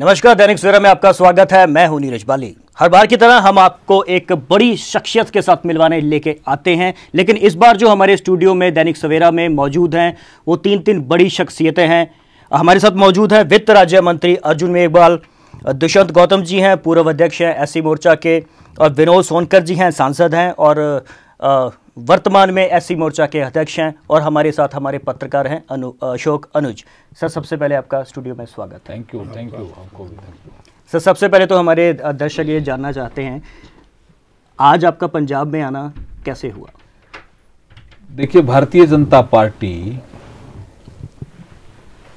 नमस्कार, दैनिक सवेरा में आपका स्वागत है। मैं हूं नीरज बाली। हर बार की तरह हम आपको एक बड़ी शख्सियत के साथ मिलवाने लेके आते हैं, लेकिन इस बार जो हमारे स्टूडियो में दैनिक सवेरा में मौजूद हैं वो तीन बड़ी शख्सियतें हैं। हमारे साथ मौजूद है वित्त राज्य मंत्री अर्जुन मेघवाल, दुष्यंत गौतम जी हैं, पूर्व अध्यक्ष हैं एससी मोर्चा के, और विनोद सोनकर जी हैं, सांसद हैं और वर्तमान में एससी मोर्चा के अध्यक्ष हैं, और हमारे साथ हमारे पत्रकार हैं अशोक अनुज। सर, सबसे पहले आपका स्टूडियो में स्वागत है। थैंक यू आपको भी थैंक यू। सर, सबसे पहले तो हमारे दर्शक ये जानना चाहते हैं, आज आपका पंजाब में आना कैसे हुआ? देखिए, भारतीय जनता पार्टी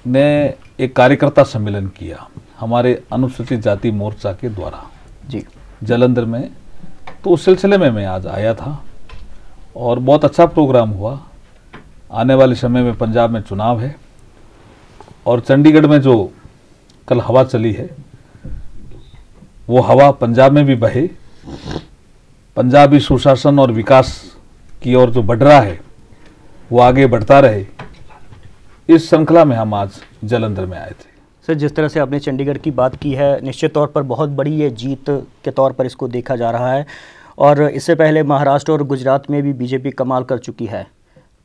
ने एक कार्यकर्ता सम्मेलन किया हमारे अनुसूचित जाति मोर्चा के द्वारा जी जालंधर में। तो उस सिलसिले में मैं आज आया था और बहुत अच्छा प्रोग्राम हुआ। आने वाले समय में पंजाब में चुनाव है और चंडीगढ़ में जो कल हवा चली है वो हवा पंजाब में भी बहे। पंजाबी सुशासन और विकास की ओर जो बढ़ रहा है वो आगे बढ़ता रहे, इस श्रृंखला में हम आज जालंधर में आए थे। सर, जिस तरह से आपने चंडीगढ़ की बात की है, निश्चित तौर पर बहुत बड़ी ये जीत के तौर पर इसको देखा जा रहा है, और इससे पहले महाराष्ट्र और गुजरात में भी बीजेपी कमाल कर चुकी है।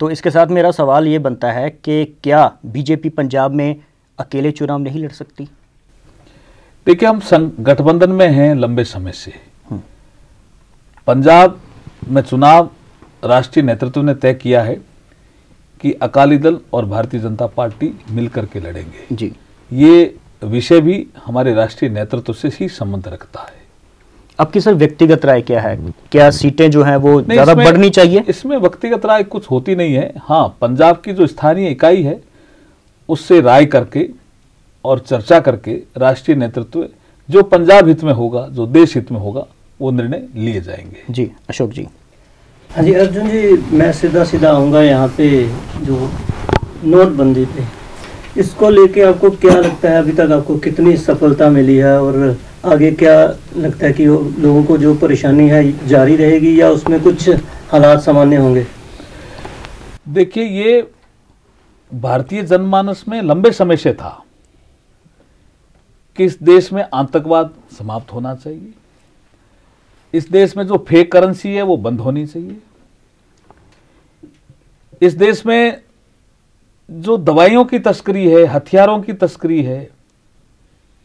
तो इसके साथ मेरा सवाल ये बनता है कि क्या बीजेपी पंजाब में अकेले चुनाव नहीं लड़ सकती? देखिए, हम गठबंधन में हैं लंबे समय से। पंजाब में चुनाव राष्ट्रीय नेतृत्व ने तय किया है कि अकाली दल और भारतीय जनता पार्टी मिलकर के लड़ेंगे जी। ये विषय भी हमारे राष्ट्रीय नेतृत्व से ही संबंध रखता है। आपकी सर व्यक्तिगत राय क्या है? क्या सीटें जो हैं वो ज्यादा बढ़नी चाहिए? इसमें व्यक्तिगत राय कुछ होती नहीं है। हाँ, पंजाब की जो स्थानीय इकाई है उससे राय करके और चर्चा करके राष्ट्रीय नेतृत्व जो पंजाब हित में होगा, जो देश हित में होगा, वो निर्णय लिए जाएंगे। जी, अशोक जी। हाँ जी, अर्जुन जी, मैं सीधा आऊँगा यहाँ पे जो नोटबंदी पे, इसको लेके आपको क्या लगता है? अभी तक आपको कितनी सफलता मिली है और आगे क्या लगता है कि लोगों को जो परेशानी है जारी रहेगी या उसमें कुछ हालात सामान्य होंगे? देखिए, ये भारतीय जनमानस में लंबे समय से था कि इस देश में आतंकवाद समाप्त होना चाहिए, इस देश में जो फेक करेंसी है वो बंद होनी चाहिए, इस देश में जो दवाइयों की तस्करी है, हथियारों की तस्करी है,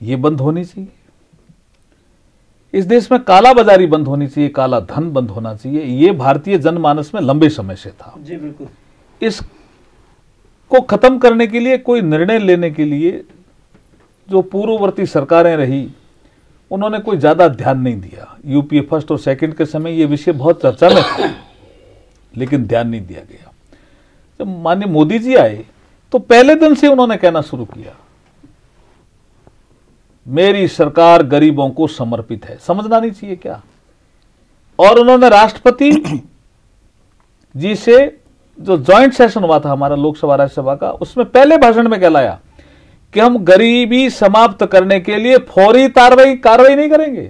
ये बंद होनी चाहिए, इस देश में काला बाजारी बंद होनी चाहिए, काला धन बंद होना चाहिए। ये भारतीय जनमानस में लंबे समय से था। जी बिल्कुल। इसको खत्म करने के लिए, कोई निर्णय लेने के लिए जो पूर्ववर्ती सरकारें रही उन्होंने कोई ज्यादा ध्यान नहीं दिया। यूपीए फर्स्ट और सेकंड के समय ये विषय बहुत चर्चा में था, लेकिन ध्यान नहीं दिया गया। जब माननीय मोदी जी आए तो पहले दिन से उन्होंने कहना शुरू किया, मेरी सरकार गरीबों को समर्पित है। समझना नहीं चाहिए क्या? और उन्होंने राष्ट्रपति जी से जो जॉइंट सेशन हुआ था हमारा लोकसभा राज्यसभा का, उसमें पहले भाषण में कहलाया कि हम गरीबी समाप्त करने के लिए फौरी कार्रवाई नहीं करेंगे,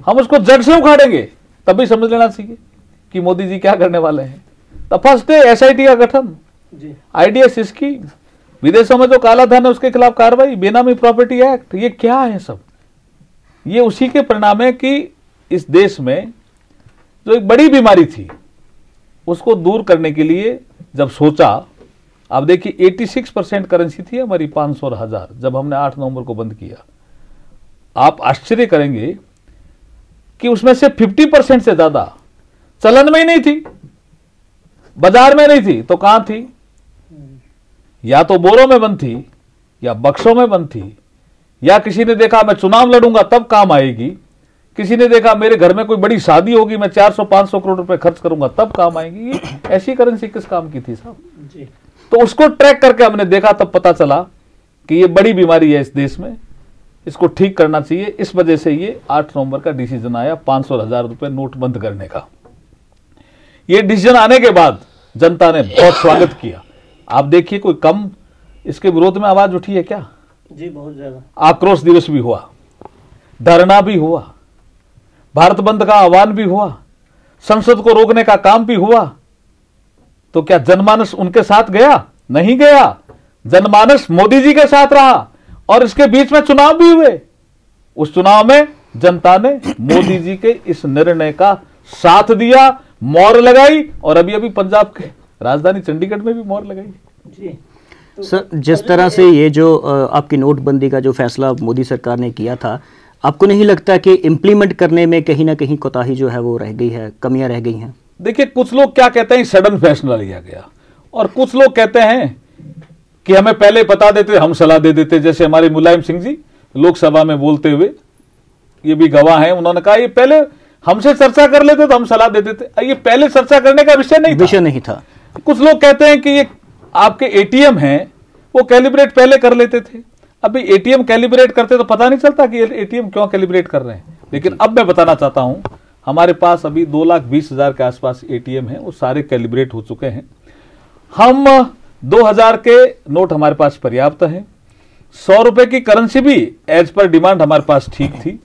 हम उसको जड़ से उखाड़ेंगे। तभी समझ लेना चाहिए कि मोदी जी क्या करने वाले हैं। द फर्स्ट है एसआईटी का गठन, आईडीएस इसकी, विदेशों में जो काला धन है उसके खिलाफ कार्रवाई, बेनामी प्रॉपर्टी एक्ट, ये क्या है सब? ये उसी के परिणाम है कि इस देश में जो एक बड़ी बीमारी थी उसको दूर करने के लिए जब सोचा, आप देखिए 86% करेंसी थी हमारी 500 और 1000 जब हमने 8 नवंबर को बंद किया। आप आश्चर्य करेंगे कि उसमें से 50% से ज्यादा चलन में ही नहीं थी, बाजार में नहीं थी, तो कहां थी? या तो बोरों में बंद थी, या बक्सों में बंद थी, या किसी ने देखा मैं चुनाव लड़ूंगा तब काम आएगी, किसी ने देखा मेरे घर में कोई बड़ी शादी होगी मैं 400-500 करोड़ रुपए खर्च करूंगा तब काम आएगी। ऐसी करेंसी किस काम की थी साहब? तो उसको ट्रैक करके हमने देखा, तब पता चला कि ये बड़ी बीमारी है इस देश में, इसको ठीक करना चाहिए। इस वजह से ये 8 नवंबर का डिसीजन आया 500 और 1000 रुपए नोट बंद करने का। ये डिसीजन आने के बाद जनता ने बहुत स्वागत किया। आप देखिए, कोई कम इसके विरोध में आवाज उठी है क्या? जी बहुत ज्यादा। आक्रोश दिवस भी हुआ, धरना भी हुआ, भारत बंद का आह्वान भी हुआ, संसद को रोकने का काम भी हुआ। तो क्या जनमानस उनके साथ गया? नहीं गया। जनमानस मोदी जी के साथ रहा और इसके बीच में चुनाव भी हुए। उस चुनाव में जनता ने मोदी जी के इस निर्णय का साथ दिया, मोहर लगाई, और अभी अभी पंजाब के राजधानी चंडीगढ़ में भी मोहर लगाई जी। सर, जिस तरह से ये जो आपकी नोटबंदी का जो फैसला मोदी सरकार ने किया था, आपको नहीं लगता कि इम्प्लीमेंट करने में कहीं ना कहीं कोताही जो है वो रह गई है, कमियां रह गई हैं? देखिए, कुछ लोग क्या कहते हैं सडन फैसला लिया गया, और कुछ लोग कहते हैं कि हमें पहले बता देते, हम सलाह दे देते। जैसे हमारे मुलायम सिंह जी लोकसभा में बोलते हुए, ये भी गवाह हैं, उन्होंने कहा ये पहले हमसे चर्चा कर लेते तो हम सलाह दे देते। ये पहले चर्चा करने का विषय नहीं था। कुछ लोग कहते हैं कि ये आपके एटीएम हैं, वो कैलिब्रेट पहले कर लेते थे। अभी एटीएम कैलिब्रेट करते तो पता नहीं चलता कि एटीएम क्यों कैलिब्रेट कर रहे हैं। लेकिन अब मैं बताना चाहता हूं, हमारे पास अभी 2,20,000 के आसपास एटीएम हैं, वो सारे कैलिब्रेट हो चुके हैं। हम 2,000 के नोट हमारे पास पर्याप्त हैं। 100 रुपए की करेंसी भी एज पर डिमांड हमारे पास ठीक थी।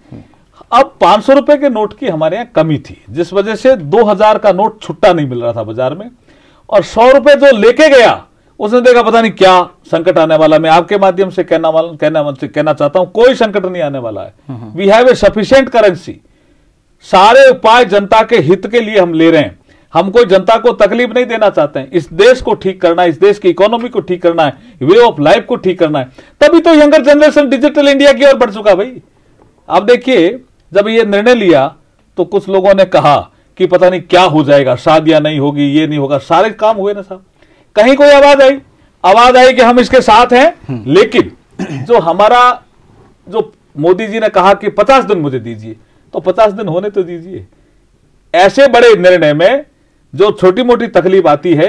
अब 500 रुपए के नोट की हमारे यहाँ कमी थी, जिस वजह से 2,000 का नोट छुट्टा नहीं मिल रहा था बाजार में। और 100 रुपए जो लेके गया, उसने देखा पता नहीं क्या संकट आने वाला। मैं आपके माध्यम से कहना चाहता हूं, कोई संकट नहीं आने वाला है। We have a sufficient currency. सारे उपाय जनता के हित के लिए हम ले रहे हैं। हम कोई जनता को तकलीफ नहीं देना चाहते हैं। इस देश को ठीक करना है, इस देश की इकोनॉमी को ठीक करना है, वे ऑफ लाइफ को ठीक करना है। तभी तो यंगर जनरेशन डिजिटल इंडिया की ओर बढ़ चुका भाई। अब देखिए, जब ये निर्णय लिया तो कुछ लोगों ने कहा कि पता नहीं क्या हो जाएगा, शादियां नहीं होगी, ये नहीं होगा। सारे काम हुए ना साहब। कहीं कोई आवाज आई कि हम इसके साथ हैं। लेकिन जो हमारा जो मोदी जी ने कहा कि 50 दिन मुझे दीजिए, तो 50 दिन होने तो दीजिए। ऐसे बड़े निर्णय में जो छोटी मोटी तकलीफ आती है,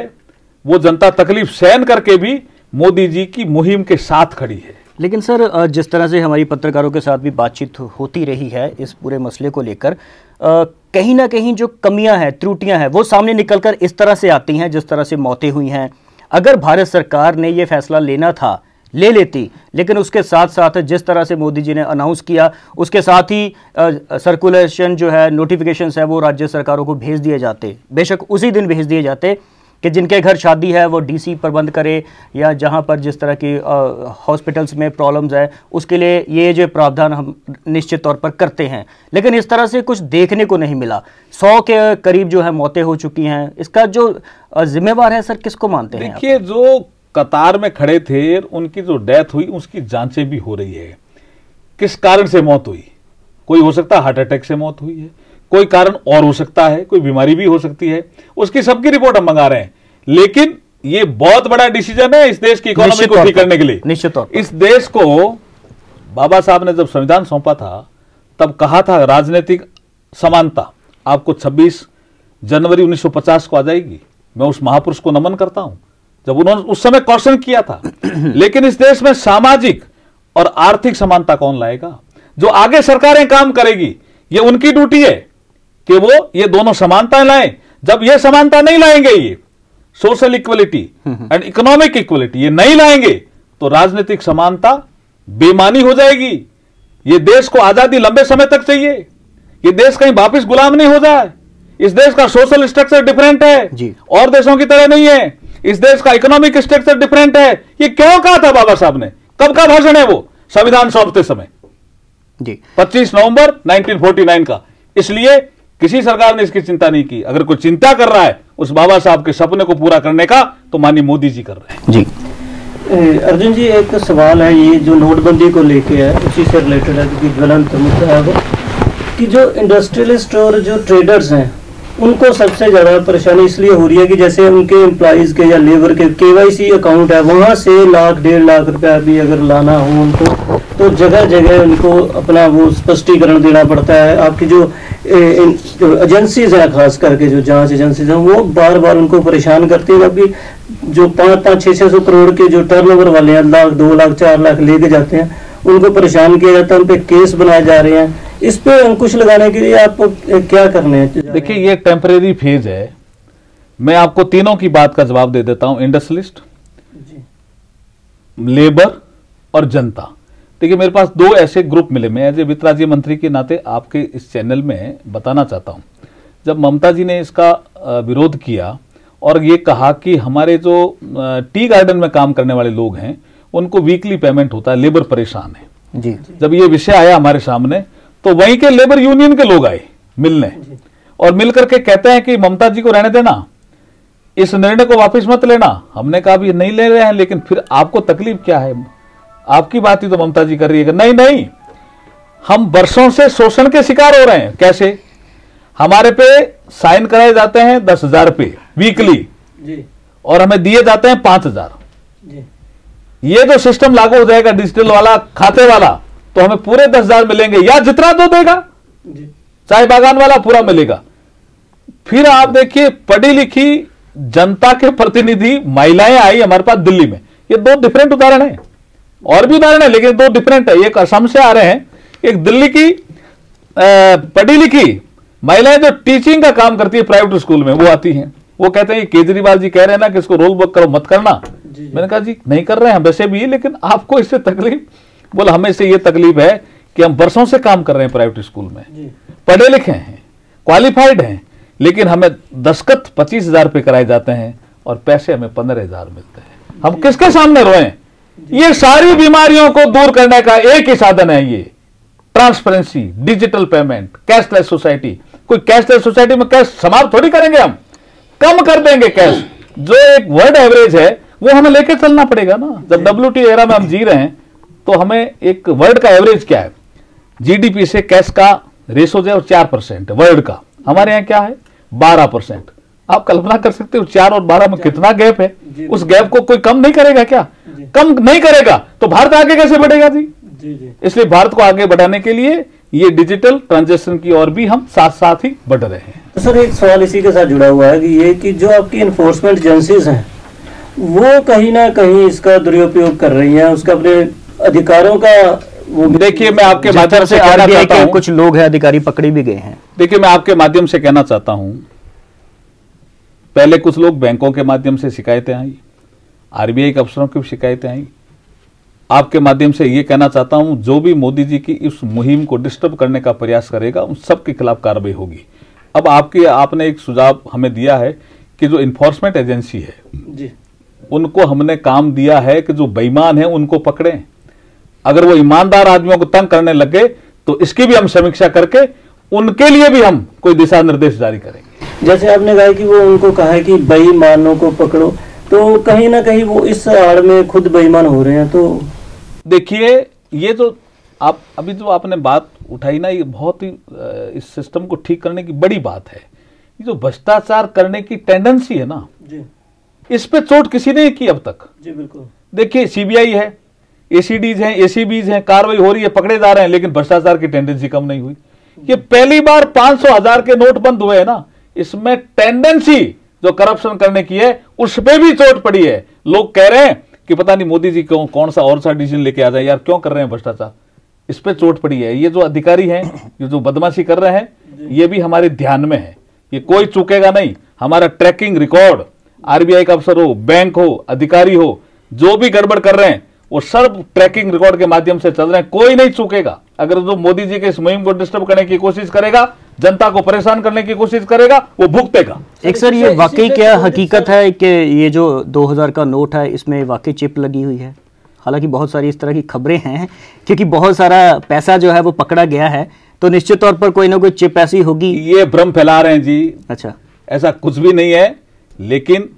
वो जनता तकलीफ सहन करके भी मोदी जी की मुहिम के साथ खड़ी है। लेकिन सर, जिस तरह से हमारी पत्रकारों के साथ भी बातचीत होती रही है इस पूरे मसले को लेकर, कहीं ना कहीं जो कमियां हैं, त्रुटियां हैं, वो सामने निकलकर इस तरह से आती हैं जिस तरह से मौतें हुई हैं। अगर भारत सरकार ने ये फैसला लेना था, ले लेती, लेकिन उसके साथ साथ जिस तरह से मोदी जी ने अनाउंस किया, उसके साथ ही सर्कुलेशन जो है, नोटिफिकेशंस है, वो राज्य सरकारों को भेज दिए जाते। बेशक उसी दिन भेज दिए जाते कि जिनके घर शादी है वो डीसी प्रबंध करे, या जहां पर जिस तरह की हॉस्पिटल्स में प्रॉब्लम्स है उसके लिए ये जो प्रावधान हम निश्चित तौर पर करते हैं। लेकिन इस तरह से कुछ देखने को नहीं मिला। 100 के करीब जो है मौतें हो चुकी हैं। इसका जो जिम्मेवार है सर, किसको मानते हैं? देखिए, जो कतार में खड़े थे उनकी जो डेथ हुई, उसकी जांचें भी हो रही है। किस कारण से मौत हुई? कोई हो सकता है हार्ट अटैक से मौत हुई है, कोई कारण और हो सकता है, कोई बीमारी भी हो सकती है। उसकी सबकी रिपोर्ट हम मंगा रहे हैं। लेकिन ये बहुत बड़ा डिसीजन है इस देश की इकोनॉमी को ठीक करने के लिए। निश्चित तौर पर इस देश को बाबा साहब ने जब संविधान सौंपा था, तब कहा था राजनीतिक समानता आपको 26 जनवरी 1950 को आ जाएगी। मैं उस महापुरुष को नमन करता हूं, जब उन्होंने उस समय क्वेश्चन किया था। लेकिन इस देश में सामाजिक और आर्थिक समानता कौन लाएगा? जो आगे सरकारें काम करेगी, ये उनकी ड्यूटी है कि वो ये दोनों समानताएं लाएं। जब ये समानता नहीं लाएंगे, ये social equality and economic equality ये नहीं लाएंगे, तो राजनीतिक समानता बेमानी हो जाएगी। ये देश को आजादी लंबे समय तक चाहिए। ये देश कहीं वापस गुलाम नहीं हो जाए। इस देश का सोशल स्ट्रक्चर डिफरेंट है जी, और देशों की तरह नहीं है। इस देश का इकोनॉमिक स्ट्रक्चर डिफरेंट है। ये क्यों कहा था बाबा साहब ने? कब का भाषण है वो? संविधान सौंपते समय जी, 25 नवंबर 1949 का। इसलिए किसी सरकार ने इसकी चिंता नहीं की। अगर कोई चिंता कर रहा है उस बाबा साहब के सपने को पूरा करने का, तो माननीय मोदी जी कर रहे हैं जी। अर्जुन जी, एक सवाल है, ये जो नोटबंदी को लेके है उसी से रिलेटेड है, क्योंकि ज्वलंत मुद्दा है वो, कि जो इंडस्ट्रियलिस्ट और जो ट्रेडर्स हैं उनको सबसे ज़्यादा परेशानी इसलिए हो रही है कि जैसे उनके एम्प्लॉइज़ के या लेबर के KYC अकाउंट है, वहाँ से लाख 1.5 लाख रुपया भी अगर लाना हो उनको, तो जगह जगह उनको अपना वो स्पष्टीकरण देना पड़ता है। आपकी जो एजेंसीज हैं, खास करके जो जांच एजेंसीज हैं, वो बार बार उनको परेशान करती है। अभी जो 500-600 करोड़ के जो टर्नओवर वाले हैं, लाख 2 लाख 4 लाख लेके जाते हैं, उनको परेशान किया जाता है, उन पे केस बनाए जा रहे हैं। इस पे अंकुश लगाने के लिए आपको क्या करने हैं? देखिए, ये टेम्परेरी फेज है। मैं आपको तीनों की बात का जवाब दे देता हूं, इंडस्ट्रियलिस्ट, लेबर और जनता। देखिए, मेरे पास 2 ऐसे ग्रुप मिले। मैं एज ए वित्त राज्य मंत्री के नाते आपके इस चैनल में बताना चाहता हूं। जब ममता जी ने इसका विरोध किया और ये कहा कि हमारे जो टी गार्डन में काम करने वाले लोग हैं उनको वीकली पेमेंट होता है, लेबर परेशान है, जी। जब ये विषय आया हमारे सामने तो वहीं के लेबर यूनियन के लोग आए मिलने और मिलकर के कहते हैं कि ममता जी को रहने देना, इस निर्णय को वापस मत लेना। हमने कहा भी नहीं ले रहे हैं, लेकिन फिर आपको तकलीफ क्या है? आपकी बात ही तो ममता जी कर रही है। नहीं नहीं, हम वर्षों से शोषण के शिकार हो रहे हैं। कैसे? हमारे पे साइन कराए जाते हैं 10,000 रुपये वीकली और हमें दिए जाते हैं 5,000। ये जो सिस्टम लागू हो जाएगा डिजिटल वाला, खाते वाला, तो हमें पूरे 10,000 मिलेंगे या जितना तो देगा, चाय बागान वाला पूरा मिलेगा। फिर आप देखिए पढ़ी लिखी जनता के प्रतिनिधि महिलाएं आई हमारे पास दिल्ली में। ये दो डिफरेंट उदाहरण है, और भी उदाहरण है लेकिन दो डिफरेंट है। एक असम से आ रहे हैं, एक दिल्ली की पढ़ी लिखी महिलाएं जो टीचिंग का काम करती है प्राइवेट स्कूल में, वो आती हैं। वो कहते हैं केजरीवाल जी कह रहे हैं ना कि इसको रोल बैक करो, मत करना। मैंने कहा जी नहीं कर रहे हैं वैसे भी, लेकिन आपको इससे तकलीफ? बोला हमें इससे ये तकलीफ है कि हम वर्षों से काम कर रहे हैं प्राइवेट स्कूल में, पढ़े लिखे हैं, क्वालिफाइड हैं, लेकिन हमें दस्तखत 25,000 रुपये कराए जाते हैं और पैसे हमें 15,000 मिलते हैं। हम किसके सामने रोएं? ये सारी बीमारियों को दूर करने का एक ही साधन है, ये transparency, digital payment, cashless society. कोई कैशलेस सोसाइटी में कैश समाप्त थोड़ी करेंगे, हम कम कर देंगे कैश। जो एक वर्ल्ड एवरेज है वो हमें लेके चलना पड़ेगा ना। जब WTO एरा में हम जी रहे हैं तो हमें एक वर्ल्ड का एवरेज क्या है, जीडीपी से कैश का रेशो जो है 4% वर्ल्ड का, हमारे यहाँ क्या है 12%। आप कल्पना कर सकते हो 4 और 12 में कितना गैप है। उस गैप को कोई कम नहीं करेगा क्या? कम नहीं करेगा तो भारत आगे कैसे बढ़ेगा जी? इसलिए भारत को आगे बढ़ाने के लिए ये डिजिटल ट्रांजैक्शन की ओर भी हम साथ साथ ही बढ़ रहे हैं। तो सर एक सवाल इसी के साथ जुड़ा हुआ है कि ये कि जो आपकी इन्फोर्समेंट एजेंसीज हैं वो कहीं ना कहीं इसका दुरुपयोग कर रही हैं, उसका अपने अधिकारों का वो। देखिए मैं आपके माध्यम से आरबीआई के कुछ लोग हैं अधिकारी पकड़े भी गए हैं। देखिए मैं आपके माध्यम से कहना चाहता हूं, पहले कुछ लोग बैंकों के माध्यम से शिकायतें आई, आरबीआई के अफसरों की शिकायतें आई। आपके माध्यम से ये कहना चाहता हूं जो भी मोदी जी की इस मुहिम को डिस्टर्ब करने का प्रयास करेगा उन सब के खिलाफ कार्रवाई होगी। अब आपने एक सुझाव हमें दिया है कि जो इन्फोर्समेंट एजेंसी है जी, उनको हमने काम दिया है कि जो बेईमान है उनको पकड़ें। अगर वो ईमानदार आदमियों को तंग करने लगे तो इसकी भी हम समीक्षा करके उनके लिए भी हम कोई दिशा निर्देश जारी करेंगे। जैसे आपने कहा कि वो उनको कहा है कि बेईमानों को पकड़ो, तो कहीं ना कहीं वो इस आड़ में खुद बेईमान हो रहे हैं। तो देखिए ये जो आप अभी जो आपने बात उठाई ना, ये बहुत ही इस सिस्टम को ठीक करने की बड़ी बात है। ये जो भ्रष्टाचार करने की टेंडेंसी है ना जी, इस पे चोट किसी ने की अब तक। जी बिल्कुल। देखिए सीबीआई है, एसीडीज हैं, एसीबीज हैं, कार्रवाई हो रही है, पकड़े जा रहे हैं, लेकिन भ्रष्टाचार की टेंडेंसी कम नहीं हुई। ये पहली बार 500,000 के नोट बंद हुए हैं ना, इसमें टेंडेंसी जो करप्शन करने की है उस पे भी चोट पड़ी है। लोग कह रहे हैं कि पता नहीं मोदी जी कौन सा और सा डिसीजन लेके आ जाए, यार क्यों कर रहे हैं भ्रष्टाचार, इस पे चोट पड़ी है। ये जो अधिकारी हैं, ये जो बदमाशी कर रहे हैं, ये भी हमारे ध्यान में है, ये कोई चूकेगा नहीं। हमारा ट्रैकिंग रिकॉर्ड, आरबीआई का अफसर हो, बैंक हो, अधिकारी हो, जो भी गड़बड़ कर रहे हैं वो सब ट्रैकिंग रिकॉर्ड के माध्यम से चल रहे हैं, कोई नहीं चूकेगा। अगर जो मोदी जी के इस मुहिम को डिस्टर्ब करने की कोशिश करेगा, जनता को परेशान करने की कोशिश करेगा, वो भुगतेगा। एक सर ये वाकई क्या हकीकत है कि ये जो 2000 का नोट है इसमें वाकई चिप लगी हुई है? हालांकि बहुत सारी इस तरह की खबरें हैं, क्योंकि बहुत सारा पैसा जो है वो पकड़ा गया है, तो निश्चित तौर पर कोई ना कोई चिप ऐसी होगी। ये भ्रम फैला रहे हैं जी। अच्छा, ऐसा कुछ भी नहीं है, लेकिन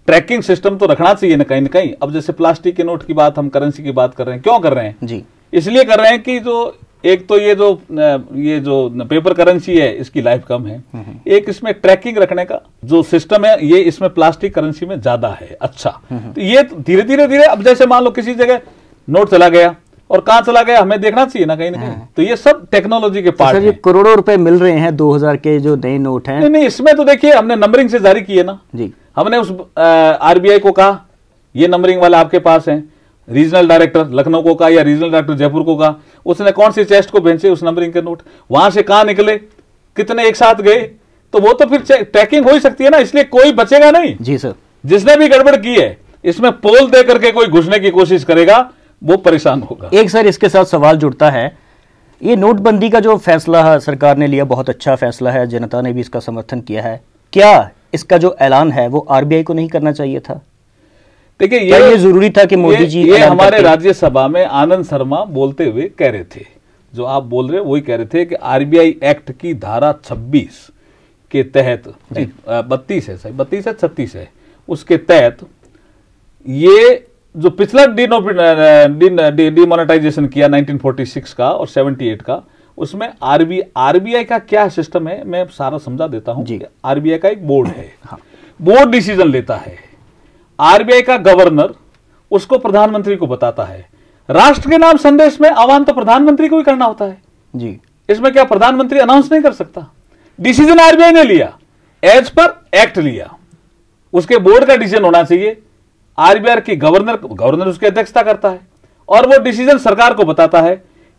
ट्रैकिंग सिस्टम तो रखना चाहिए ना कहीं। अब जैसे प्लास्टिक के नोट की बात, हम करेंसी की बात कर रहे हैं, क्यों कर रहे हैं जी? इसलिए कर रहे हैं कि जो एक तो ये जो पेपर करेंसी है इसकी लाइफ कम है, एक इसमें ट्रैकिंग रखने का जो सिस्टम है ये इसमें प्लास्टिक करेंसी में ज्यादा है। अच्छा, तो ये धीरे धीरे अब जैसे मान लो किसी जगह नोट चला गया और कहां चला गया हमें देखना चाहिए ना कहीं। तो ये सब टेक्नोलॉजी के पार्ट है। करोड़ों रुपए मिल रहे हैं 2000 के जो नए नोट हैं। नहीं, इसमें तो देखिए हमने नंबरिंग से जारी किए ना जी। हमने उस आरबीआई को कहा ये नंबरिंग वाला आपके पास है, रीजनल डायरेक्टर लखनऊ को कहा या रीजनल डायरेक्टर जयपुर को कहा, उसने कौन सी चेस्ट को भेजे उस नंबरिंग के नोट, वहां से कहां निकले, कितने एक साथ गए, तो वो तो फिर ट्रैकिंग हो ही सकती है ना। इसलिए कोई बचेगा नहीं। जी सर। जिसने भी गड़बड़ की है इसमें पोल दे करके कोई घुसने की कोशिश करेगा वो परेशान होगा। एक सर इसके साथ सवाल जुड़ता है, ये नोटबंदी का जो फैसला सरकार ने लिया बहुत अच्छा फैसला है, जनता ने भी इसका समर्थन किया है, क्या इसका जो ऐलान है वो आरबीआई को नहीं करना चाहिए था? देखिए ये जरूरी था कि मोदी जी ये हमारे राज्यसभा में आनंद शर्मा बोलते हुए कह रहे थे, जो आप बोल रहे वही कह रहे थे कि आरबीआई एक्ट की धारा 26 के तहत 32 है, सही 32 है 36 है, उसके तहत ये जो पिछला डिमोनेटाइजेशन किया 1946 का और 78 का, उसमें आरबीआई का क्या सिस्टम है मैं सारा समझा देता हूं। आरबीआई का एक बोर्ड है, बोर्ड डिसीजन लेता है, आरबीआई का गवर्नर उसको प्रधानमंत्री को बताता है। राष्ट्र के नाम संदेश में आह्वान तो प्रधानमंत्री को ही करना होता है जी, इसमें क्या प्रधानमंत्री अनाउंस नहीं कर सकता? डिसीजन आरबीआई ने लिया, एज पर एक्ट लिया, उसके बोर्ड का डिसीजन होना चाहिए। आरबीआई की गवर्नर उसकी अध्यक्षता करता है और वो डिसीजन सरकार को बताता है,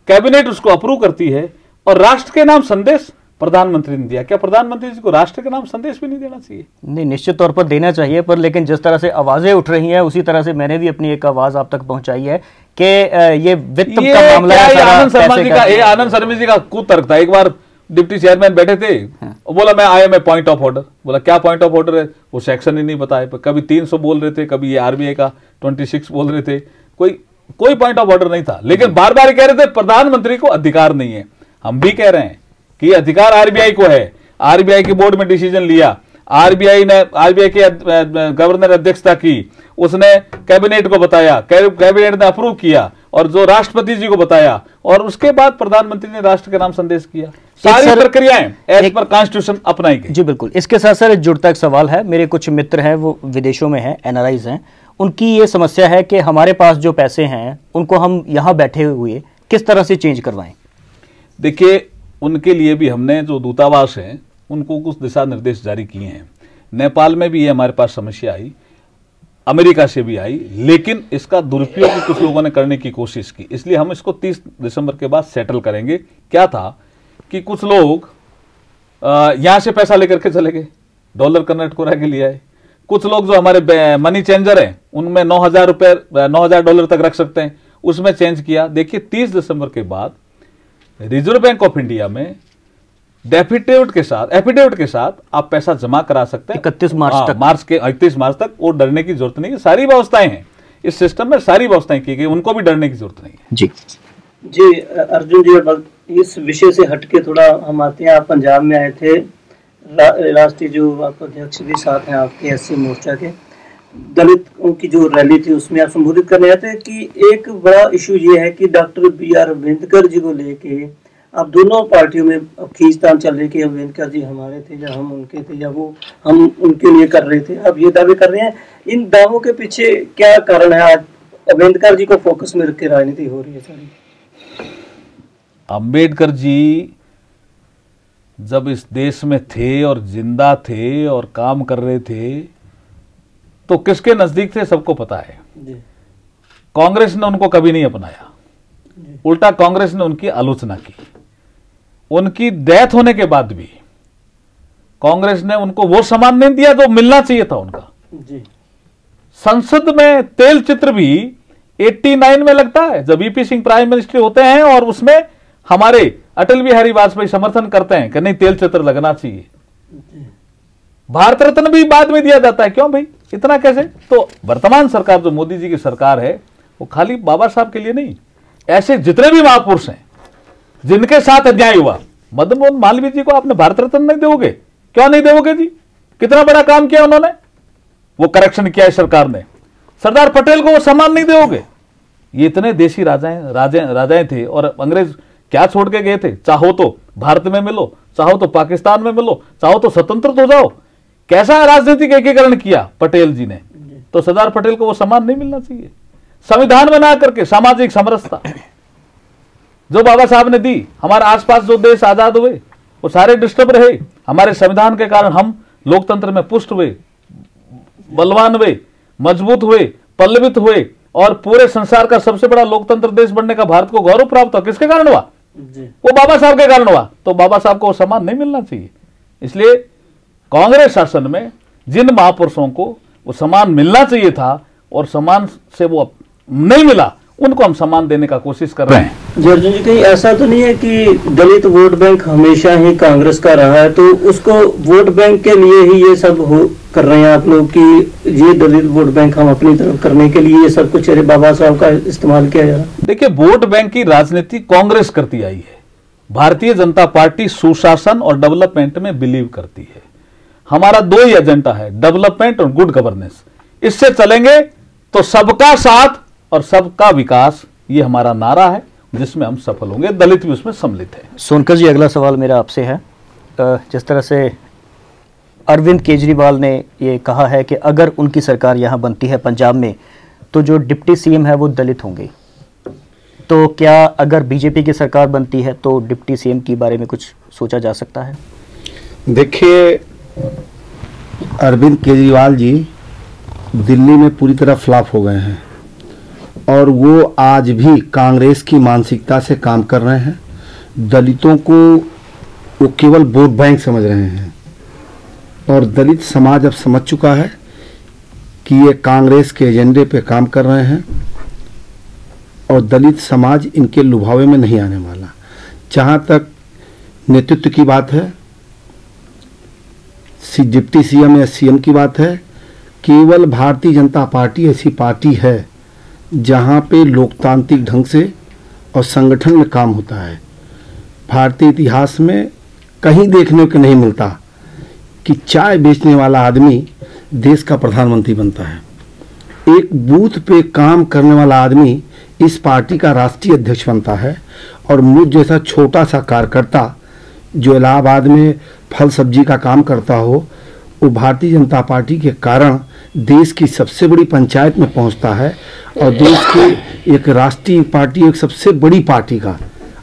कैबिनेट उसको अप्रूव करती है और राष्ट्र के नाम संदेश प्रधानमंत्री ने दिया। क्या प्रधानमंत्री जी को राष्ट्र के नाम संदेश भी नहीं देना चाहिए? नहीं, निश्चित तौर पर देना चाहिए, पर लेकिन जिस तरह से आवाजें उठ रही हैं उसी तरह से मैंने भी अपनी एक आवाज आप तक पहुंचाई है कि ये वित्त का मामला है। आनंद शर्मा जी का कुतर्क था। एक बार डिप्टी चेयरमैन बैठे थे, बोला मैं आया मैं पॉइंट ऑफ ऑर्डर, बोला क्या पॉइंट ऑफ ऑर्डर है? वो सेक्शन ही नहीं बताए, कभी 300 बोल रहे थे, कभी ये आरबीआई का 26 बोल रहे थे, कोई पॉइंट ऑफ ऑर्डर नहीं था, लेकिन बार बार कह रहे थे प्रधानमंत्री को अधिकार नहीं है। हम भी कह रहे हैं कि अधिकार आरबीआई को है, आरबीआई के बोर्ड में डिसीजन लिया, आरबीआई के गवर्नर अध्यक्षता की, उसने कैबिनेट को बताया, कैबिनेट ने अप्रूव किया और जो राष्ट्रपति जी को बताया और उसके बाद प्रधानमंत्री ने राष्ट्र के नाम संदेश किया। सारी प्रक्रियाएं एज पर कॉन्स्टिट्यूशन अपनाई गई। जी बिल्कुल। इसके साथ साथ जुड़ता एक सवाल है, मेरे कुछ मित्र हैं वो विदेशों में हैं, एनआरआईज हैं, उनकी ये समस्या है कि हमारे पास जो पैसे हैं उनको हम यहाँ बैठे हुए किस तरह से चेंज करवाएं? देखिए, उनके लिए भी हमने जो दूतावास हैं उनको कुछ दिशा निर्देश जारी किए हैं। नेपाल में भी ये हमारे पास समस्या आई, अमेरिका से भी आई, लेकिन इसका दुरुपयोग भी कुछ लोगों ने करने की कोशिश की, इसलिए हम इसको 30 दिसंबर के बाद सेटल करेंगे। क्या था कि कुछ लोग यहां से पैसा लेकर के चले गए, डॉलर कन्वर्ट करा के लिए आए। कुछ लोग जो हमारे मनी चेंजर हैं उनमें 9,000 डॉलर तक रख सकते हैं, उसमें चेंज किया। देखिए 30 दिसंबर के बाद रिजर्व बैंक ऑफ इंडिया में एफिडेविट के साथ आप पैसा जमा करा सकते हैं 31 मार्च तक। वो डरने की जरूरत नहीं है, सारी व्यवस्थाएं हैं इस सिस्टम में, सारी व्यवस्थाएं की गई, उनको भी डरने की जरूरत नहीं है। जी अर्जुन जी, इस विषय से हटके थोड़ा हम आते हैं। आप पंजाब में आए थे, राष्ट्रीय जो आप अध्यक्ष भी साथ हैं आपके एससी मोर्चा के, दलितों की जो रैली थी उसमें आप संबोधित करने आए थे कि एक बड़ा इशू ये है कि डॉक्टर BR अम्बेडकर जी को लेके अब दोनों पार्टियों में अब खींचतान चल रही कि अम्बेडकर जी हमारे थे या हम उनके थे या वो हम उनके लिए कर रहे थे। अब ये दावे कर रहे हैं, इन दावों के पीछे क्या कारण है? आज अम्बेडकर जी को फोकस में रख के राजनीति हो रही है सारी। अम्बेडकर जी जब इस देश में थे और जिंदा थे और काम कर रहे थे तो किसके नजदीक थे सबको पता है। कांग्रेस ने उनको कभी नहीं अपनाया, उल्टा कांग्रेस ने उनकी आलोचना की। उनकी डेथ होने के बाद भी कांग्रेस ने उनको वो सम्मान नहीं दिया जो मिलना चाहिए था उनका। संसद में तेल चित्र भी 89 में लगता है जब वीपी सिंह प्राइम मिनिस्टर होते हैं और उसमें हमारे अटल बिहारी वाजपेयी समर्थन करते हैं कि नहीं तेल चित्र लगना चाहिए। भारत रत्न भी बाद में दिया जाता है, क्यों भाई इतना कैसे? तो वर्तमान सरकार जो मोदी जी की सरकार है वो खाली बाबा साहब के लिए नहीं, ऐसे जितने भी महापुरुष हैं जिनके साथ अन्याय हुआ, मदन मोहन मालवीय जी को आपने भारत रत्न नहीं दोगे? क्यों नहीं दोगे जी? कितना बड़ा काम किया उन्होंने, वो करेक्शन किया है सरकार ने। सरदार पटेल को वो सम्मान नहीं दोगे? ये इतने देशी राजाएं थे और अंग्रेज क्या छोड़ के गए थे? चाहो तो भारत में मिलो, चाहो तो पाकिस्तान में मिलो, चाहो तो स्वतंत्र हो जाओ। कैसा राजनीतिक एकीकरण किया पटेल जी ने, तो सरदार पटेल को वो सम्मान नहीं मिलना चाहिए? संविधान बना करके सामाजिक समरसता जो बाबा साहब ने दी, हमारे आसपास जो देश आजाद हुए वो सारे डिस्टर्ब रहे, हमारे संविधान के कारण हम लोकतंत्र में पुष्ट हुए, बलवान हुए, मजबूत हुए, पल्लवित हुए और पूरे संसार का सबसे बड़ा लोकतंत्र देश बनने का भारत को गौरव प्राप्त हुआ। किसके कारण हुआ? वो बाबा साहब के कारण हुआ। तो बाबा साहब को सम्मान नहीं मिलना चाहिए। इसलिए कांग्रेस शासन में जिन महापुरुषों को वो सम्मान मिलना चाहिए था और सम्मान से वो नहीं मिला, उनको हम सम्मान देने का कोशिश कर रहे हैं। जी अर्जुन जी, कहीं ऐसा तो नहीं है कि दलित वोट बैंक हमेशा ही कांग्रेस का रहा है, तो उसको वोट बैंक के लिए ही ये सब कर रहे हैं आप लोग कि ये दलित वोट बैंक हम अपनी तरफ करने के लिए ये सब कुछ अरे बाबा साहब का इस्तेमाल किया जा रहा है? देखिए, वोट बैंक की राजनीति कांग्रेस करती आई है। भारतीय जनता पार्टी सुशासन और डेवलपमेंट में बिलीव करती है। हमारा 2 ही एजेंडा है, डेवलपमेंट और गुड गवर्नेंस। इससे चलेंगे तो सबका साथ और सबका विकास, ये हमारा नारा है जिसमें हम सफल होंगे। दलित भी उसमें सम्मिलित है। सोनकर जी, अगला सवाल मेरा आपसे है। जिस तरह से अरविंद केजरीवाल ने ये कहा है कि अगर उनकी सरकार यहाँ बनती है पंजाब में, तो जो डिप्टी सीएम है वो दलित होंगे, तो क्या अगर बीजेपी की सरकार बनती है तो डिप्टी सीएम के बारे में कुछ सोचा जा सकता है? देखिए, अरविंद केजरीवाल जी दिल्ली में पूरी तरह फ्लॉप हो गए हैं और वो आज भी कांग्रेस की मानसिकता से काम कर रहे हैं। दलितों को वो केवल वोट बैंक समझ रहे हैं और दलित समाज अब समझ चुका है कि ये कांग्रेस के एजेंडे पे काम कर रहे हैं और दलित समाज इनके लुभावे में नहीं आने वाला। जहाँ तक नेतृत्व की बात है, डिप्टी सीएम या सीएम की बात है, केवल भारतीय जनता पार्टी ऐसी पार्टी है जहाँ पे लोकतांत्रिक ढंग से और संगठन में काम होता है। भारतीय इतिहास में कहीं देखने को नहीं मिलता कि चाय बेचने वाला आदमी देश का प्रधानमंत्री बनता है। एक बूथ पे काम करने वाला आदमी इस पार्टी का राष्ट्रीय अध्यक्ष बनता है और मुझ जैसा छोटा सा कार्यकर्ता जो इलाहाबाद में फल सब्जी का काम करता हो, वो भारतीय जनता पार्टी के कारण देश की सबसे बड़ी पंचायत में पहुंचता है और देश की एक राष्ट्रीय पार्टी, एक सबसे बड़ी पार्टी का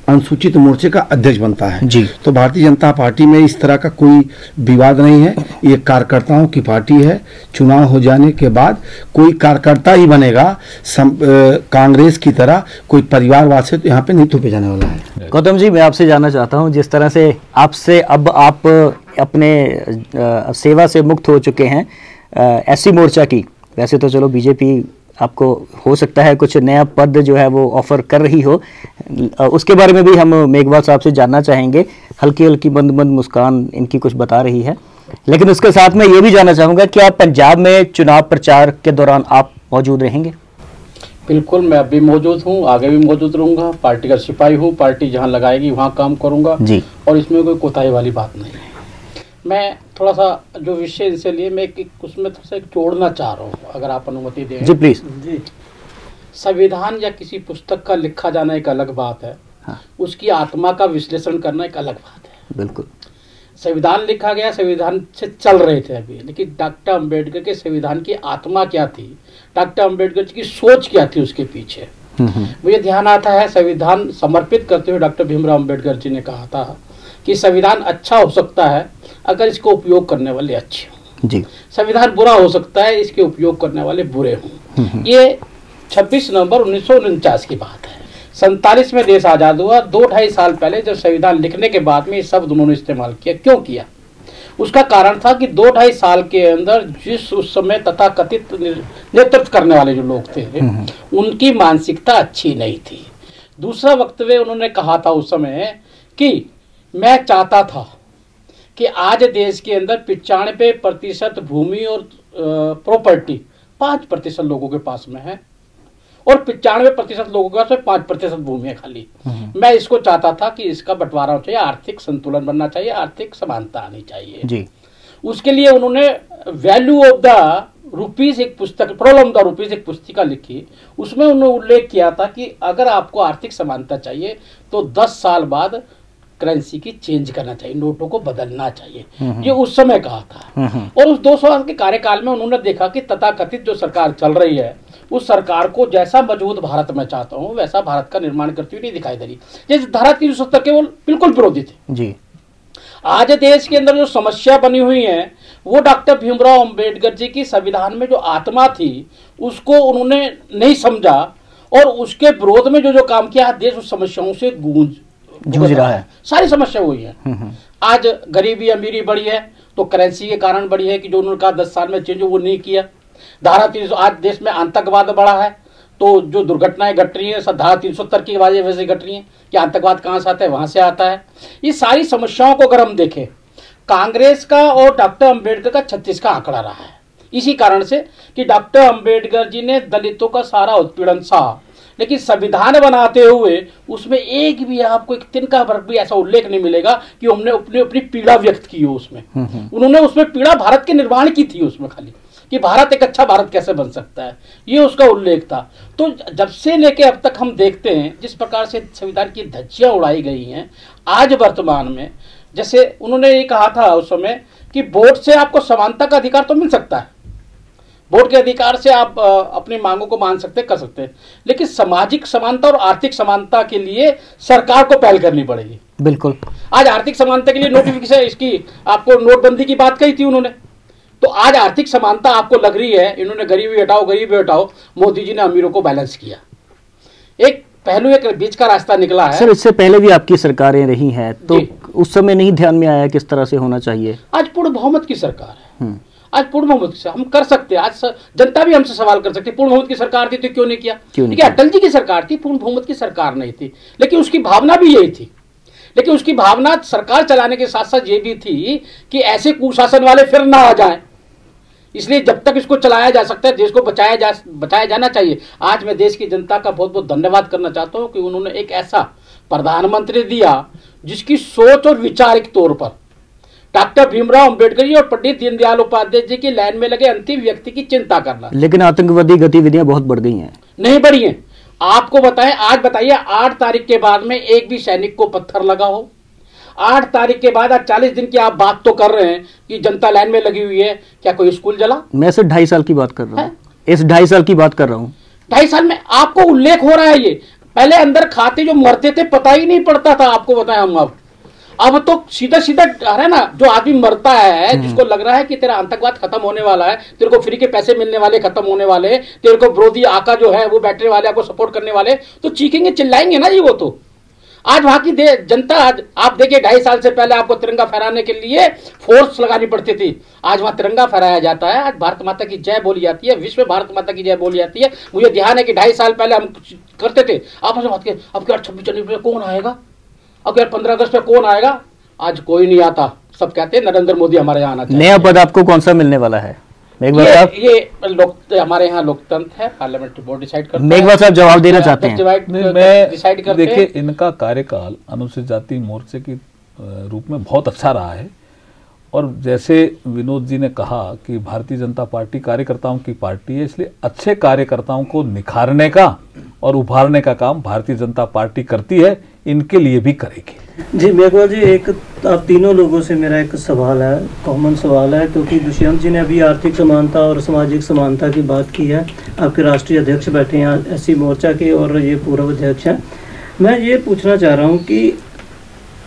अनुसूचित मोर्चे का अध्यक्ष बनता है जी। तो भारतीय जनता पार्टी में इस तरह का कोई विवाद नहीं है। ये कार्यकर्ताओं की पार्टी है। चुनाव हो जाने के बाद कोई कार्यकर्ता ही बनेगा, कांग्रेस की तरह कोई परिवारवाद से तो यहाँ पे नहीं थोपे जाने वाला है। गौतम जी, मैं आपसे जानना चाहता हूँ, जिस तरह से आपसे अब आप अपने सेवा से मुक्त हो चुके हैं एससी मोर्चा की, वैसे तो चलो बीजेपी आपको हो सकता है कुछ नया पद जो है वो ऑफर कर रही हो, उसके बारे में भी हम मेघवाल साहब से जानना चाहेंगे। हल्की हल्की मंद मंद मुस्कान इनकी कुछ बता रही है, लेकिन उसके साथ मैं ये भी जानना चाहूँगा कि आप पंजाब में चुनाव प्रचार के दौरान आप मौजूद रहेंगे? बिल्कुल, मैं अभी मौजूद हूँ, आगे भी मौजूद रहूँगा। पार्टी का सिपाही हूँ, पार्टी जहाँ लगाएगी वहाँ काम करूँगा जी, और इसमें कोई कोताही वाली बात नहीं है। मैं थोड़ा सा जो विषय इनसे लिए मैं उसमें थोड़ा सा जोड़ना चाह रहा हूँ, अगर आप अनुमति दें। जी प्लीज। जी, संविधान या किसी पुस्तक का लिखा जाना एक अलग बात है, हाँ। उसकी आत्मा का विश्लेषण करना एक अलग बात है। बिल्कुल, संविधान लिखा गया, संविधान से चल रहे थे अभी, लेकिन डॉक्टर अम्बेडकर के संविधान की आत्मा क्या थी, डॉक्टर अम्बेडकर की सोच क्या थी उसके पीछे, मुझे ध्यान आता है। संविधान समर्पित करते हुए डॉक्टर भीमराव अम्बेडकर जी ने कहा था कि संविधान अच्छा हो सकता है अगर इसको उपयोग करने वाले अच्छे हों जी, संविधान बुरा हो सकता है इसके उपयोग करने वाले बुरे हों। ये 26 नवंबर 1949 की बात है। 47 में देश आज़ाद हुआ। 2-2.5 साल पहले जब संविधान लिखने के बाद में ये शब्द उन्होंने इस्तेमाल किया। क्यों किया? उसका कारण था कि 2-2.5 साल के अंदर जिस उस समय तथाकथित नेतृत्व करने वाले जो लोग थे उनकी मानसिकता अच्छी नहीं थी। दूसरा वक्तव्य उन्होंने कहा था उस समय कि मैं चाहता था कि आज देश के अंदर 95% भूमि और प्रॉपर्टी 5% लोगों के पास में है और 95% लोगों के पास में 5% भूमि है खाली। मैं इसको चाहता था कि इसका बंटवारा होना चाहिए, आर्थिक संतुलन बनना चाहिए, आर्थिक समानता आनी चाहिए जी। उसके लिए उन्होंने वैल्यू ऑफ द रुपीज एक पुस्तक, प्रॉब्लम द रुपीज एक पुस्तिका लिखी। उसमें उन्होंने उल्लेख किया था कि अगर आपको आर्थिक समानता चाहिए तो 10 साल बाद करेंसी की चेंज करना चाहिए, नोटों को बदलना चाहिए। ये उस समय कहा था। और उस 200 साल के कार्यकाल में उन्होंने देखा कि तथाकथित जो सरकार चल रही है उस सरकार को जैसा मजबूत भारत में चाहता हूं वैसा भारत का निर्माण करती हुई नहीं दिखाई दे रही। जैसे धारा 370 के वो बिल्कुल विरोधी थे जी। आज देश के अंदर जो समस्या बनी हुई है वो डॉक्टर भीमराव अंबेडकर जी की संविधान में जो आत्मा थी उसको उन्होंने नहीं समझा और उसके विरोध में जो काम किया, देश उस समस्याओं से जूझ रहा है। सारी समस्या वही है। आज गरीबी अमीरी बढ़ी है तो करेंसी के कारण बढ़ी है कि जो उन्होंने कहा 10 साल में चेंज वो नहीं किया। धारा 300, आज देश में आतंकवाद बढ़ा है तो जो दुर्घटनाएं घट रही हैं सब धारा 370 की वजह से घट रही हैं कि आतंकवाद कहाँ से आता है, वहां से आता है। ये सारी समस्याओं को अगर हम देखें, कांग्रेस का और डॉक्टर अंबेडकर का 36 का आंकड़ा रहा है, इसी कारण से कि डॉक्टर अंबेडकर जी ने दलितों का सारा उत्पीड़न सहा, लेकिन संविधान बनाते हुए उसमें एक भी आपको एक तिनका भर भी ऐसा उल्लेख नहीं मिलेगा कि हमने अपनी पीड़ा व्यक्त की हो उसमें। उन्होंने उसमें पीड़ा भारत के निर्माण की थी, उसमें खाली कि भारत एक अच्छा भारत कैसे बन सकता है, ये उसका उल्लेख था। तो जब से लेके अब तक हम देखते हैं जिस प्रकार से संविधान की धज्जियां उड़ाई गई हैं, आज वर्तमान में जैसे उन्होंने ये कहा था उस समय कि वोट से आपको समानता का अधिकार तो मिल सकता है, वोट के अधिकार से आप अपनी मांगों को मान सकते कर सकते हैं, लेकिन सामाजिक समानता और आर्थिक समानता के लिए सरकार को पहल करनी पड़ेगी। बिल्कुल। आज आर्थिक समानता के लिए नोटिफिकेशन इसकी आपको नोटबंदी की बात कही थी उन्होंने, तो आज आर्थिक समानता आपको लग रही है, इन्होंने गरीबी हटाओ, मोदी जी ने अमीरों को बैलेंस किया। एक पहलू एक बीच का रास्ता निकला है। सर, इससे पहले भी आपकी सरकारें रही हैं, तो उस समय नहीं ध्यान में आया किस तरह से होना चाहिए? आज पूर्ण बहुमत की सरकार है, आज पूर्ण बहुमत से हम कर सकते हैं। आज जनता भी हमसे सवाल कर सकती है, पूर्ण बहुमत की सरकार थी तो क्यों नहीं किया? देखिए, अटल जी की सरकार थी, पूर्ण बहुमत की सरकार नहीं थी, लेकिन उसकी भावना भी यही थी। लेकिन उसकी भावना सरकार चलाने के साथ साथ ये भी थी कि ऐसे कुशासन वाले फिर ना आ जाएं, इसलिए जब तक इसको चलाया जा सकता है, देश को बचाया जाना चाहिए। आज मैं देश की जनता का बहुत बहुत धन्यवाद करना चाहता हूं कि उन्होंने एक ऐसा प्रधानमंत्री दिया जिसकी सोच और वैचारिक तौर पर डॉक्टर भीमराव अंबेडकर जी और पंडित दीनदयाल उपाध्याय जी की लाइन में लगे अंतिम व्यक्ति की चिंता करना। लेकिन आतंकवादी गतिविधियां बहुत बढ़ गई हैं। नहीं बढ़ी हैं। आपको बताएं, आज बताइए 8 तारीख के बाद में एक भी सैनिक को पत्थर लगा हो? 8 तारीख के बाद आज 40 दिन की आप बात तो कर रहे हैं कि जनता लाइन में लगी हुई है, क्या कोई स्कूल जला? मैं सिर्फ 2.5 साल की बात कर रहा हूँ, इस 2.5 साल की बात कर रहा हूँ। 2.5 साल में आपको उल्लेख हो रहा है ये। पहले अंदर खाते जो मरते थे पता ही नहीं पड़ता था, आपको बताएं हम। अब तो सीधा सीधा है ना, जो आदमी मरता है जिसको लग रहा है कि तेरा आतंकवाद खत्म होने वाला है, तेरे को फ्री के पैसे मिलने वाले खत्म होने वाले, तेरे को विरोधी आका जो है वो बैठने वाले आपको सपोर्ट करने वाले, तो चीखेंगे चिल्लाएंगे ना जी वो। तो आज वहां की जनता, आज आप देखिए 2.5 साल से पहले आपको तिरंगा फहराने के लिए फोर्स लगानी पड़ती थी, आज वहां तिरंगा फहराया जाता है। आज भारत माता की जय बोली जाती है, विश्व भारत माता की जय बोली जाती है। मुझे ध्यान है कि 2.5 साल पहले हम करते थे, आपस में बात के अब क्या 26 जनवरी पे कौन आएगा, अब क्या 15 अगस्त पे कौन आएगा? आज कोई नहीं आता, सब कहते हैं नरेंद्र मोदी हमारे यहाँ आना चाहिए। नया पद आपको कौन सा मिलने वाला है? ये हमारे यहाँ लोकतंत्र है, पार्लियामेंट्री बोर्ड डिसाइड करता है। मेघवाल साहब जवाब देना चाहते हैं। मैं देखिए, इनका कार्यकाल अनुसूचित जाति मोर्चे के रूप में बहुत अच्छा रहा है, और जैसे विनोद जी ने कहा कि भारतीय जनता पार्टी कार्यकर्ताओं की पार्टी है, इसलिए अच्छे कार्यकर्ताओं को निखारने का और उभारने का काम भारतीय जनता पार्टी करती है, इनके लिए भी करेगी। जी मेघवाल जी, एक आप तीनों लोगों से मेरा एक सवाल है, कॉमन सवाल है, क्योंकि दुष्यंत जी ने अभी आर्थिक समानता और सामाजिक समानता की बात की है। आपके राष्ट्रीय अध्यक्ष बैठे हैं एससी मोर्चा के, और ये पूर्व अध्यक्ष हैं। मैं ये पूछना चाह रहा हूँ कि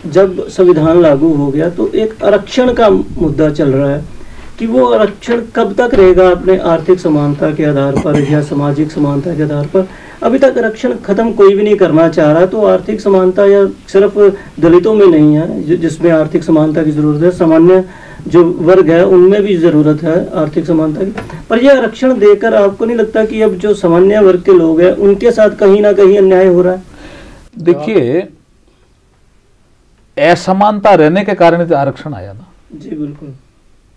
जब संविधान लागू हो गया तो एक आरक्षण का मुद्दा चल रहा है कि वो आरक्षण कब तक रहेगा अपने आर्थिक समानता के आधार पर या सामाजिक समानता के आधार पर? अभी तक आरक्षण खत्म कोई भी नहीं करना चाह रहा, तो आर्थिक समानता या सिर्फ दलितों में नहीं है जिसमें आर्थिक समानता की जरूरत है, सामान्य जो वर्ग है उनमें भी जरूरत है आर्थिक समानता की। पर यह आरक्षण देकर आपको नहीं लगता कि अब जो सामान्य वर्ग के लोग हैं उनके साथ कहीं ना कहीं अन्याय हो रहा है? देखिए, असमानता रहने के कारण आरक्षण आया ना। जी बिल्कुल।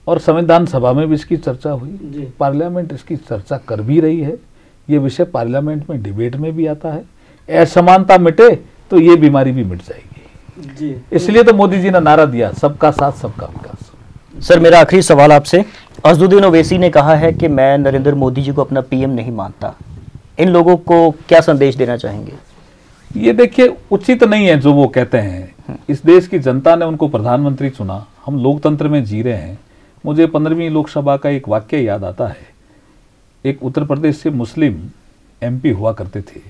और संविधान सभा में भी इसकी चर्चा हुई, पार्लियामेंट इसकी चर्चा कर भी रही है, ये विषय पार्लियामेंट में डिबेट में भी आता है। असमानता मिटे तो ये बीमारी भी मिट जाएगी जी। इसलिए तो मोदी जी ने नारा दिया, सबका साथ सबका विकास। सर, मेरा आखिरी सवाल आपसे, असदुद्दीन ओवैसी ने कहा है कि मैं नरेंद्र मोदी जी को अपना पीएम नहीं मानता, इन लोगों को क्या संदेश देना चाहेंगे? ये देखिए, उचित नहीं है जो वो कहते हैं। इस देश की जनता ने उनको प्रधानमंत्री चुना, हम लोकतंत्र में जी रहे हैं। मुझे 15वीं लोकसभा का एक वाक्य याद आता है। एक उत्तर प्रदेश से मुस्लिम एमपी हुआ करते थे,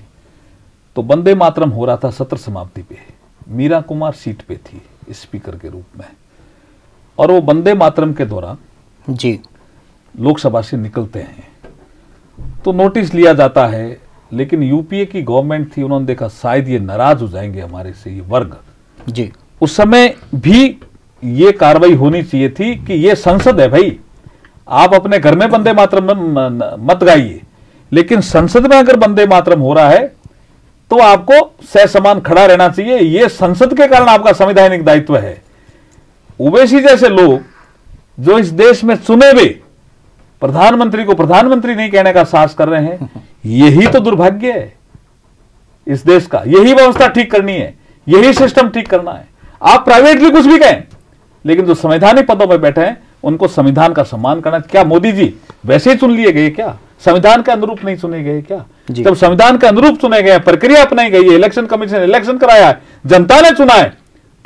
तो वंदे मातरम हो रहा था सत्र समाप्ति पे, मीरा कुमार सीट पे थी स्पीकर के रूप में, और वो वंदे मातरम के दौरान जी लोकसभा से निकलते हैं तो नोटिस लिया जाता है। लेकिन यूपीए की गवर्नमेंट थी, उन्होंने देखा शायद ये नाराज हो जाएंगे हमारे से, ये वर्ग जी। उस समय भी ये कार्रवाई होनी चाहिए थी कि ये संसद है भाई, आप अपने घर में वंदे मातरम मत गाइए, लेकिन संसद में अगर वंदे मातरम हो रहा है तो आपको ससमान खड़ा रहना चाहिए। यह संसद के कारण आपका संवैधानिक दायित्व है। ओवैसी जैसे लोग जो इस देश में चुने हुए प्रधानमंत्री को प्रधानमंत्री नहीं कहने का साहस कर रहे हैं, यही तो दुर्भाग्य है इस देश का। यही व्यवस्था ठीक करनी है, यही सिस्टम ठीक करना है। आप प्राइवेटली कुछ भी कहें, लेकिन जो संवैधानिक पदों पर बैठे हैं उनको संविधान का सम्मान करना। क्या मोदी जी वैसे ही चुन लिए गए क्या? संविधान के अनुरूप नहीं चुने गए क्या? जब संविधान के अनुरूप चुने गए, प्रक्रिया अपनाई गई है, इलेक्शन कमीशन इलेक्शन कराया है, जनता ने चुना है,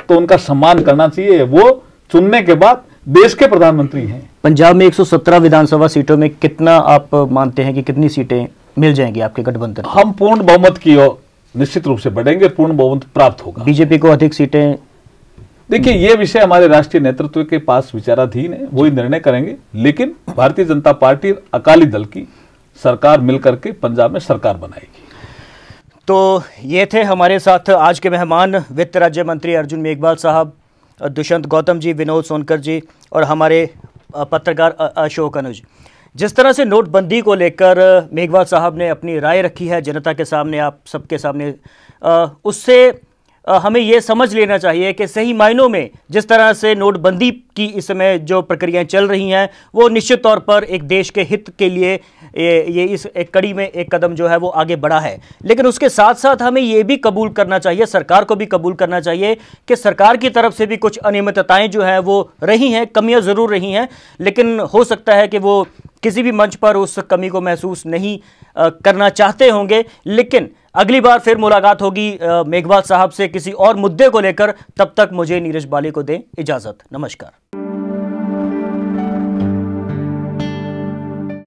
तो उनका सम्मान करना चाहिए। वो चुनने के बाद देश के प्रधानमंत्री हैं। पंजाब में 117 विधानसभा सीटों में कितना आप मानते हैं कि कितनी सीटें मिल जाएंगी आपके गठबंधन? हम पूर्ण बहुमत की ओर निश्चित रूप से बढ़ेंगे, पूर्ण बहुमत प्राप्त होगा। बीजेपी को अधिक सीटें? देखिए, यह विषय हमारे राष्ट्रीय नेतृत्व के पास विचाराधीन है, वही निर्णय करेंगे। लेकिन भारतीय जनता पार्टी अकाली दल की सरकार मिलकर के पंजाब में सरकार बनाएगी। तो ये थे हमारे साथ आज के मेहमान, वित्त राज्य मंत्री अर्जुन मेघवाल साहब, दुष्यंत गौतम जी, विनोद सोनकर जी और हमारे पत्रकार अशोक अनुज। जिस तरह से नोटबंदी को लेकर मेघवाल साहब ने अपनी राय रखी है जनता के सामने, आप सबके सामने, उससे हमें ये समझ लेना चाहिए कि सही मायनों में जिस तरह से नोटबंदी की इस समय जो प्रक्रियाएं चल रही हैं वो निश्चित तौर पर एक देश के हित के लिए ये इस एक कड़ी में एक कदम जो है वो आगे बढ़ा है। लेकिन उसके साथ साथ हमें ये भी कबूल करना चाहिए, सरकार को भी कबूल करना चाहिए कि सरकार की तरफ से भी कुछ अनियमितताएं जो हैं वो रही हैं, कमियां ज़रूर रही हैं, लेकिन हो सकता है कि वो किसी भी मंच पर उस कमी को महसूस नहीं करना चाहते होंगे। लेकिन अगली बार फिर मुलाकात होगी मेघवाल साहब से किसी और मुद्दे को लेकर। तब तक मुझे नीरज बाली को दें इजाज़त। नमस्कार।